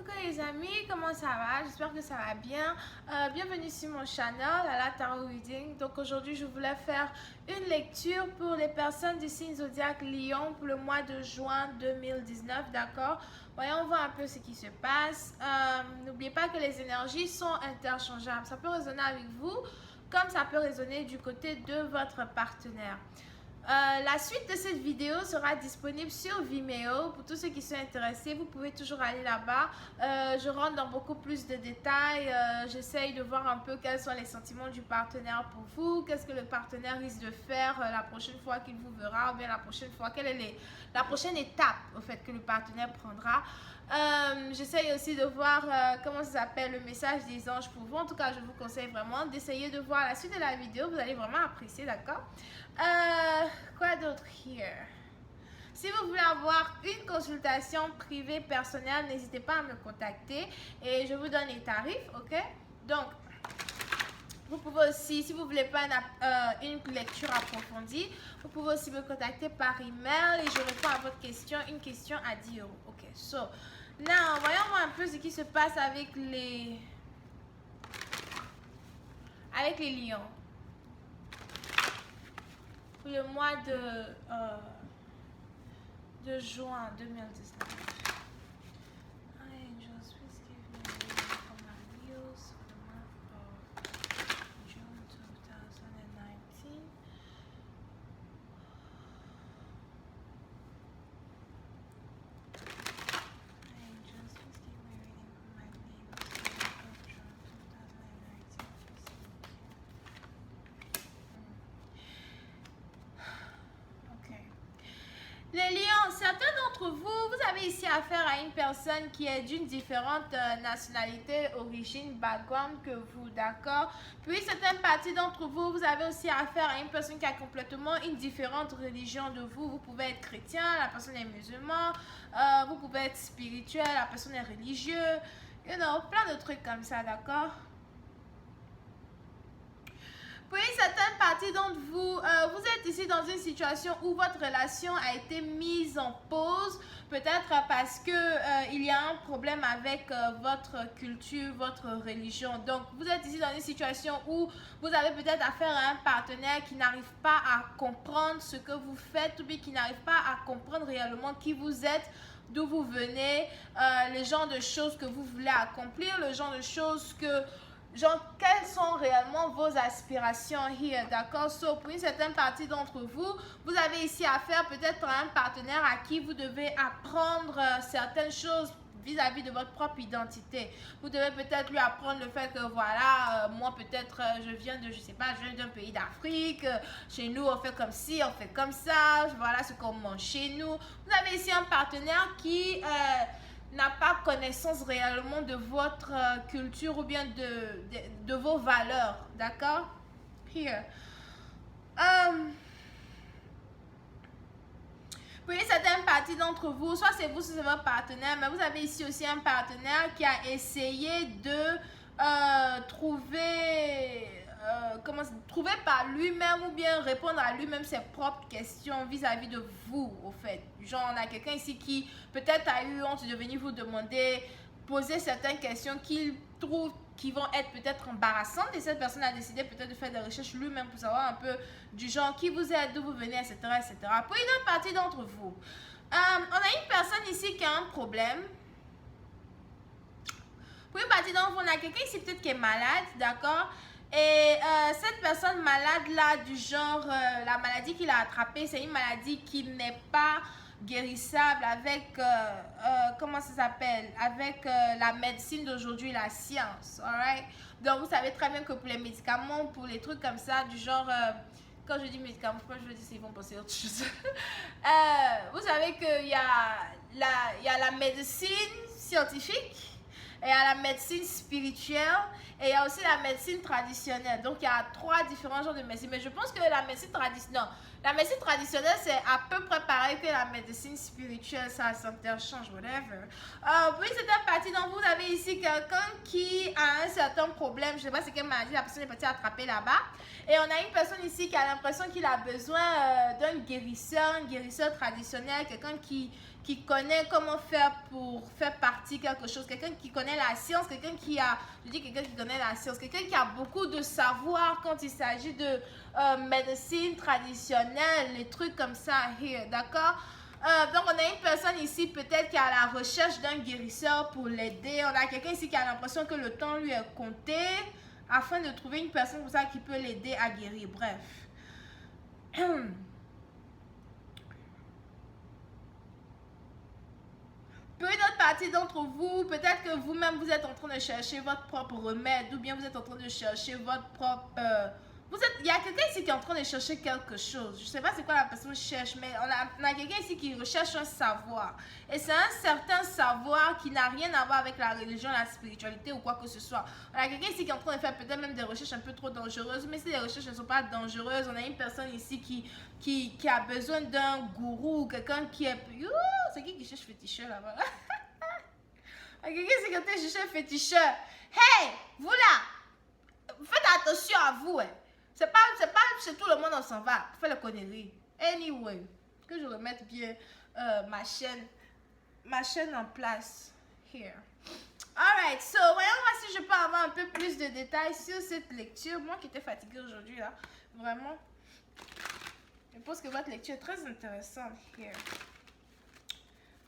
Coucou les amis, comment ça va? J'espère que ça va bien. Bienvenue sur mon channel, la Tarot Reading. Donc aujourd'hui, je voulais faire une lecture pour les personnes du signe zodiaque Lion pour le mois de juin 2019, d'accord? Voyons voir un peu ce qui se passe. N'oubliez pas que les énergies sont interchangeables. Ça peut résonner avec vous, comme ça peut résonner du côté de votre partenaire. La suite de cette vidéo sera disponible sur Vimeo. Pour tous ceux qui sont intéressés, vous pouvez toujours aller là-bas. Je rentre dans beaucoup plus de détails. J'essaye de voir un peu quels sont les sentiments du partenaire pour vous. Qu'est-ce que le partenaire risque de faire la prochaine fois qu'il vous verra, ou bien la prochaine fois, quelle est la prochaine étape au fait que le partenaire prendra. J'essaye aussi de voir comment ça s'appelle le message des anges pour vous. En tout cas, je vous conseille vraiment d'essayer de voir la suite de la vidéo. Vous allez vraiment apprécier, d'accord? Quoi d'autre here? Si vous voulez avoir une consultation privée personnelle, n'hésitez pas à me contacter et je vous donne les tarifs, ok? Donc, vous pouvez aussi, si vous ne voulez pas une lecture approfondie, vous pouvez aussi me contacter par email et je réponds à votre question, une question à 10 €. Ok, so, now, voyons voir un peu ce qui se passe avec les lions. Pour le mois de juin 2019. Angels, please give me a reading for my Leos for the month of June 2019. Angels, please give me a reading for my Leos for the month of June 2019. Ok. Les lions, certains d'entre vous, vous avez ici affaire à une personne qui est d'une différente nationalité, origine, background que vous, d'accord? Puis certaines parties d'entre vous, vous avez aussi affaire à une personne qui a complètement une différente religion de vous. Vous pouvez être chrétien, la personne est musulman, vous pouvez être spirituel, la personne est religieuse, you know, plein de trucs comme ça, d'accord? Pour une certaine partie d'entre vous, vous êtes ici dans une situation où votre relation a été mise en pause, peut-être parce que il y a un problème avec votre culture, votre religion. Donc, vous êtes ici dans une situation où vous avez peut-être affaire à un partenaire qui n'arrive pas à comprendre ce que vous faites ou bien qui n'arrive pas à comprendre réellement qui vous êtes, d'où vous venez, le genre de choses que vous voulez accomplir, le genre de choses que... Genre, quelles sont réellement vos aspirations here, d'accord? So, pour une certaine partie d'entre vous, vous avez ici affaire peut-être à un partenaire à qui vous devez apprendre certaines choses vis-à-vis de votre propre identité. Vous devez peut-être lui apprendre le fait que voilà, moi peut-être je viens de, je sais pas, je viens d'un pays d'Afrique, chez nous on fait comme ci, on fait comme ça, voilà ce qu'on mange chez nous. Vous avez ici un partenaire qui... n'a pas connaissance réellement de votre culture ou bien de vos valeurs, d'accord? Here. Pour une certaine partie d'entre vous, soit c'est vous, soit c'est votre partenaire, mais vous avez ici aussi un partenaire qui a essayé de trouver par lui-même ou bien répondre à lui-même ses propres questions vis-à-vis de vous, au fait. Genre, on a quelqu'un ici qui peut-être a eu honte de venir vous demander, poser certaines questions qu'il trouve qui vont être peut-être embarrassantes et cette personne a décidé peut-être de faire des recherches lui-même pour savoir un peu du genre qui vous êtes, d'où vous venez, etc., etc. Pour une autre partie d'entre vous, on a une personne ici qui a un problème. Pour une partie d'entre vous, on a quelqu'un ici peut-être qui est malade, d'accord? Et cette personne malade là, du genre, la maladie qu'il a attrapée, c'est une maladie qui n'est pas guérissable avec, comment ça s'appelle? Avec la médecine d'aujourd'hui, la science, alright? Donc vous savez très bien que pour les médicaments, pour les trucs comme ça, du genre... quand je dis médicaments, pourquoi je veux dire qu'ils vont penser autre chose? Vous savez qu'il y a la médecine scientifique, et il y a la médecine spirituelle et il y a aussi la médecine traditionnelle. Donc, il y a 3 différents genres de médecine. Mais je pense que la médecine traditionnelle, c'est à peu près pareil que la médecine spirituelle. Ça s'interchange, whatever. Pour une certaine partie d'entre vous, vous avez ici quelqu'un qui a un certain problème. Je ne sais pas c'est quelle maladie la personne est partie attraper là-bas. Et on a une personne ici qui a l'impression qu'il a besoin d'un guérisseur, un guérisseur traditionnel, quelqu'un qui qui connaît comment faire pour faire partie quelque chose, quelqu'un qui connaît la science, quelqu'un qui a, je dis quelqu'un qui connaît la science, quelqu'un qui a beaucoup de savoir quand il s'agit de médecine traditionnelle, les trucs comme ça, d'accord? Donc on a une personne ici peut-être qui est à la recherche d'un guérisseur pour l'aider. On a quelqu'un ici qui a l'impression que le temps lui est compté afin de trouver une personne comme ça qui peut l'aider à guérir. Bref. Pour une autre partie d'entre vous, peut-être que vous-même vous êtes en train de chercher votre propre remède ou bien vous êtes en train de chercher votre propre... il y a quelqu'un ici qui est en train de chercher quelque chose. Je ne sais pas c'est quoi la personne cherche, mais on a quelqu'un ici qui recherche un savoir. Et c'est un certain savoir qui n'a rien à voir avec la religion, la spiritualité ou quoi que ce soit. On a quelqu'un ici qui est en train de faire peut-être même des recherches un peu trop dangereuses. Mais si les recherches ne sont pas dangereuses, on a une personne ici qui a besoin d'un gourou, quelqu'un qui est... C'est qui cherche féticheur là-bas? Quelqu'un ici qui cherche féticheur. Hey, vous là, faites attention à vous, hein. C'est pas chez tout le monde on s'en va. Fais le connerie. Anyway, que je remette bien ma chaîne en place. Here. Alright, so voyons voir si je peux avoir un peu plus de détails sur cette lecture. Moi qui étais fatiguée aujourd'hui là, vraiment. Je pense que votre lecture est très intéressante. Here.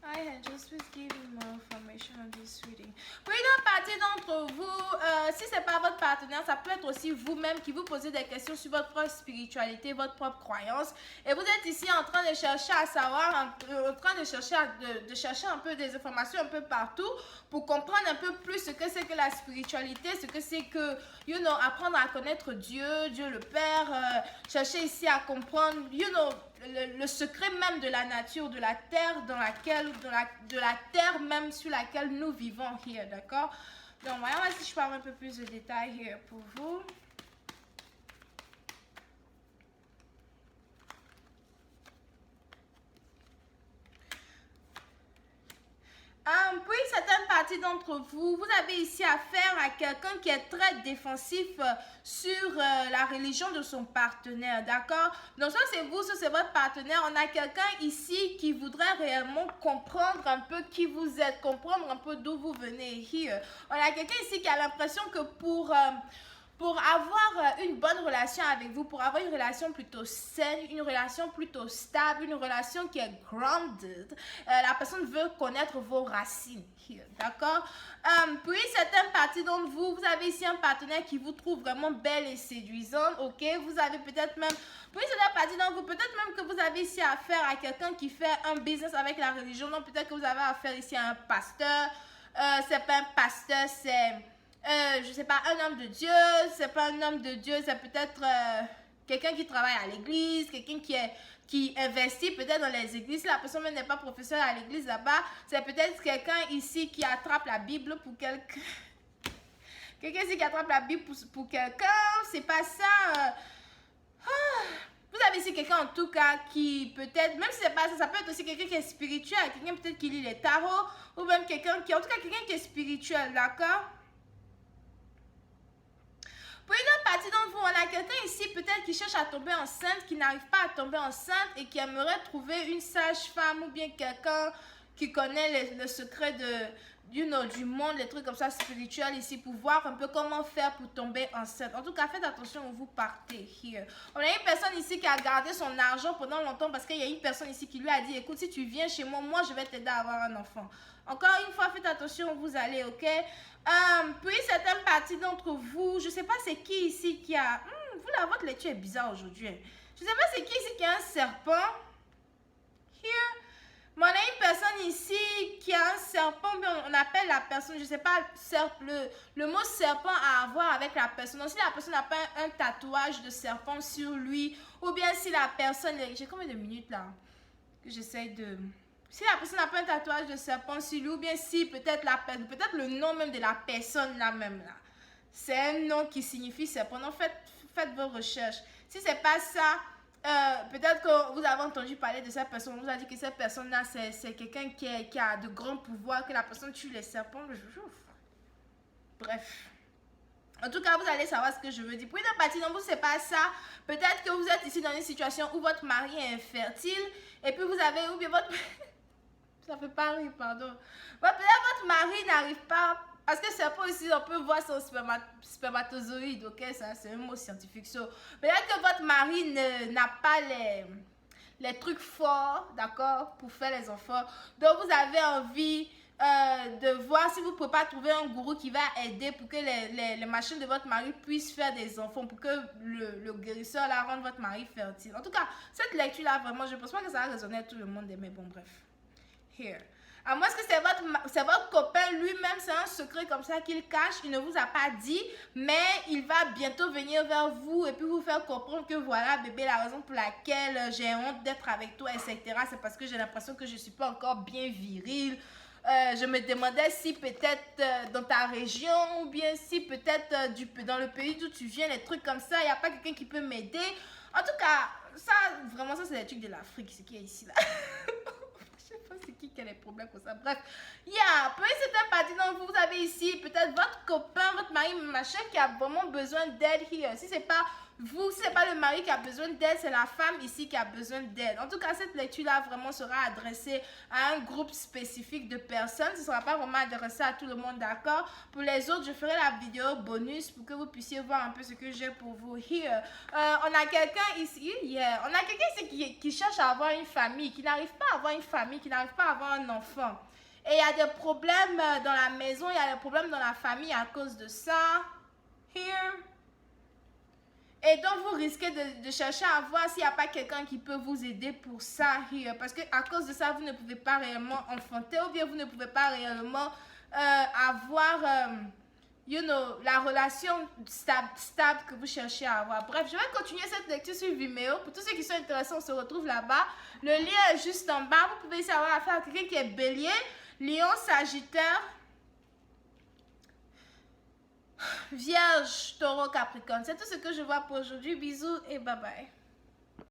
Hi Angels, please give me more information on this reading. Pour une partie d'entre vous, si ce n'est pas votre partenaire, ça peut être aussi vous-même qui vous posez des questions sur votre propre spiritualité, votre propre croyance. Et vous êtes ici en train de chercher à savoir, en train de chercher un peu des informations un peu partout pour comprendre un peu plus ce que c'est que la spiritualité, ce que c'est que, apprendre à connaître Dieu, Dieu le Père, chercher ici à comprendre, le secret même de la nature, de la terre dans laquelle, de la terre même sur laquelle nous vivons here, d'accord? Donc, voyons si je peux avoir un peu plus de détails here pour vous. Pour une certaine partie d'entre vous, vous avez ici affaire à quelqu'un qui est très défensif sur la religion de son partenaire, d'accord? Donc ça c'est vous, ça c'est votre partenaire. On a quelqu'un ici qui voudrait réellement comprendre un peu qui vous êtes, comprendre un peu d'où vous venez. Here. On a quelqu'un ici qui a l'impression que pour avoir une bonne relation avec vous, pour avoir une relation plutôt saine, une relation plutôt stable, une relation qui est grounded, la personne veut connaître vos racines. D'accord? Pour une certaine partie d'entre vous, vous avez ici un partenaire qui vous trouve vraiment belle et séduisante. Ok? Vous avez peut-être même, pour une certaine partie d'entre vous, peut-être même que vous avez ici affaire à quelqu'un qui fait un business avec la religion. Donc peut-être que vous avez affaire ici à un pasteur. C'est pas un pasteur, c'est... je sais pas, un homme de Dieu, c'est pas un homme de Dieu, c'est peut-être quelqu'un qui travaille à l'église, quelqu'un qui investit peut-être dans les églises. Si la personne n'est pas professeur à l'église là-bas, c'est peut-être quelqu'un ici qui attrape la Bible pour quelqu'un. Quelqu'un ici qui attrape la Bible pour quelqu'un, c'est pas ça. Vous avez ici quelqu'un en tout cas qui peut-être, même si c'est pas ça, ça peut être aussi quelqu'un qui est spirituel, quelqu'un peut-être qui lit les tarots, ou même quelqu'un qui, en tout cas quelqu'un qui est spirituel, d'accord? Pour une autre partie d'entre vous, on a quelqu'un ici peut-être qui cherche à tomber enceinte, qui n'arrive pas à tomber enceinte et qui aimerait trouver une sage-femme ou bien quelqu'un qui connaît le secret du monde, les trucs comme ça spirituels ici pour voir un peu comment faire pour tomber enceinte. En tout cas, faites attention où vous partez. Here. On a une personne ici qui a gardé son argent pendant longtemps parce qu'il y a une personne ici qui lui a dit, écoute, si tu viens chez moi, moi je vais t'aider à avoir un enfant. Encore une fois, faites attention où vous allez, ok? Puis certaines parties d'entre vous, je ne sais pas c'est qui ici qui a... vous là, votre lecture est bizarre aujourd'hui. Je ne sais pas c'est qui ici qui a un serpent. Here. Mais on a une personne ici qui a un serpent, on appelle la personne, je ne sais pas, le mot serpent à avoir avec la personne. Donc si la personne n'a pas un tatouage de serpent sur lui, ou bien si la personne... J'ai combien de minutes là que j'essaye de... Si la personne n'a pas un tatouage de serpent sur lui, ou bien si peut-être le nom même de la personne là même là, c'est un nom qui signifie serpent. Donc faites vos recherches. Si c'est pas ça, peut-être que vous avez entendu parler de cette personne, on vous a dit que cette personne là c'est quelqu'un qui a de grands pouvoirs, que la personne tue les serpents. Bref. En tout cas, vous allez savoir ce que je veux dire. Pour une partie d'entre vous, c'est pas ça. Peut-être que vous êtes ici dans une situation où votre mari est infertile et puis vous avez, ou bien votre... Ça fait pas rire, pardon. Peut-être votre mari n'arrive pas, parce que c'est pas aussi, on peut voir son spermatozoïde, ok, ça c'est un mot scientifique. Peut-être que votre mari n'a pas les trucs forts, d'accord, pour faire les enfants. Donc vous avez envie de voir si vous ne pouvez pas trouver un gourou qui va aider pour que les machines de votre mari puissent faire des enfants, pour que le guérisseur là rende votre mari fertile. En tout cas, cette lecture là, vraiment, je pense pas que ça va résonner à tout le monde, mais bon, bref. Here. À moins que c'est votre copain lui-même, c'est un secret comme ça qu'il cache, il ne vous a pas dit, mais il va bientôt venir vers vous et puis vous faire comprendre que voilà, bébé, la raison pour laquelle j'ai honte d'être avec toi, etc., c'est parce que j'ai l'impression que je ne suis pas encore bien viril. Je me demandais si peut-être dans ta région ou bien si peut-être dans le pays d'où tu viens, les trucs comme ça, il n'y a pas quelqu'un qui peut m'aider. En tout cas, ça, vraiment, ça c'est les trucs de l'Afrique, ce qui est ici là. Je sais pas c'est qui a les problèmes comme ça. Bref, peut-être certaines parties d'entre vous, vous avez ici peut-être votre copain, votre mari, machin qui a vraiment besoin d'aide here. Si c'est pas vous, si c'est pas le mari qui a besoin d'aide, c'est la femme ici qui a besoin d'aide. En tout cas, cette lecture-là vraiment sera adressée à un groupe spécifique de personnes. Ce ne sera pas vraiment adressé à tout le monde, d'accord? Pour les autres, je ferai la vidéo bonus pour que vous puissiez voir un peu ce que j'ai pour vous here. On a quelqu'un ici, on a quelqu'un ici qui cherche à avoir une famille, qui n'arrive pas à avoir une famille, qui n'arrive pas à avoir un enfant. Et il y a des problèmes dans la maison, il y a des problèmes dans la famille à cause de ça. Here. Et donc, vous risquez de chercher à voir s'il n'y a pas quelqu'un qui peut vous aider pour ça, here. Parce qu'à cause de ça, vous ne pouvez pas réellement enfanter ou bien vous ne pouvez pas réellement avoir, la relation stable que vous cherchez à avoir. Bref, je vais continuer cette lecture sur Vimeo. Pour tous ceux qui sont intéressés, on se retrouve là-bas. Le lien est juste en bas. Vous pouvez savoir affaire à quelqu'un qui est bélier, lion, sagittaire, Vierge, taureau, capricorne. C'est tout ce que je vois pour aujourd'hui. Bisous et bye bye.